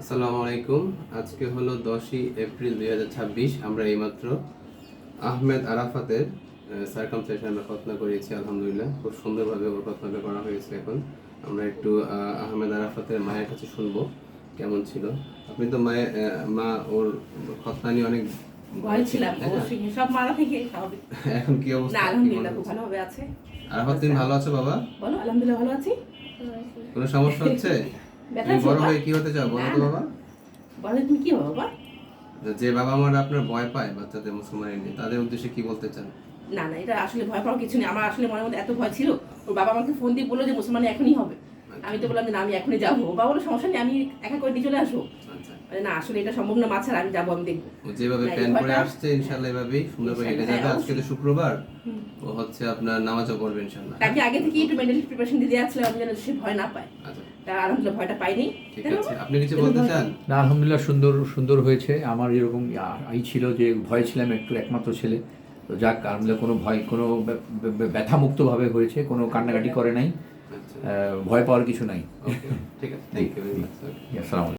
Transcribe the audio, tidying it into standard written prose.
আসসালামু আলাইকুম। আজকে হলো 10ই এপ্রিল 2026। আমরা এইমাত্র আহমেদ আরাফাতের সার্কামসিশন আমরা খতনা করেছি। আলহামদুলিল্লাহ খুব সুন্দরভাবে ওর খতনাটা করা হয়েছে। এখন আমরা একটু আহমেদ আরাফাতের মায়ের কাছে শুনবো কেমন ছিল। আপনি তো মা ওর খতনা নিয়ে অনেক ভয় ছিলাম, অবশ্যই সব মারা থেকে স্বাভাবিক। এখন কি অবস্থা? না, আলহামদুলিল্লাহ খুব ভালোভাবে আছে। আরাফাত তুমি ভালো আছো বাবা? বলো, আলহামদুলিল্লাহ ভালো আছি। কোনো সমস্যা হচ্ছে? ব্যথা তুমি আছে বড় বাবা? হয়ে কি হতে চাও বলো তো বাবা? বলো তুমি কি হবে বাবা? যে বাবা মারা আপনার ভয় পায় বাচ্চাদের মুসলমানের নিয়ে, তাদের উদ্দেশ্যে কি বলতে চান? না না, এটা আসলে ভয় পাওয়ার কিছু নেই। আমার আসলে মনের মধ্যে এত ভয় ছিল। ওর বাবা আমাকে ফোন দিয়ে বললো যে মুসলমান এখনই হবে। আমি তো বললাম যে না, আমি এখনই যাবো। ও বাবা বললো সমস্যা নেই, আমি একা করে নিয়ে চলে আসবো। আচ্ছা, না আসলে এটা সম্ভব না, মাছ ছাড়া আমি যাবো, আমি দেখবো। ও যেভাবে না, এই প্ল্যান করে ভয়টা- আসছে ইনশাআল্লাহ এভাবেই সুন্দর করে হেঁটে হ্যাঁ, যাবে। আজকে তো অবশ্যই। শুক্রবার, ও হচ্ছে আপনার নামাজও পড়বে ইনশাআল্লাহ। তাকে আগে থেকে একটু মেন্টালি প্রিপারেশন দিয়ে দেওয়া ছিল, আমি যেন সে ভয় না পায়। আচ্ছা, তা আলহামদুলিল্লাহ ভয়টা পাইনি। ঠিক আছে। আপনি কিছু বলতে চান? না, আলহামদুলিল্লাহ সুন্দর সুন্দর হয়েছে। আমার এরকম ছিল যে ভয় ছিলাম একটু, একমাত্র ছেলে। তো যাক, আলহামদুলিল্লাহ কোনো ভয়, কোনো ব্যথামুক্তভাবে হয়েছে, কোনো কান্নাকাটি করে নাই। আচ্ছা, ভয় পাওয়ার কিছু নাই। ওকে, ঠিক আছে। Thank you very much. আসসালামু আলাইকুম।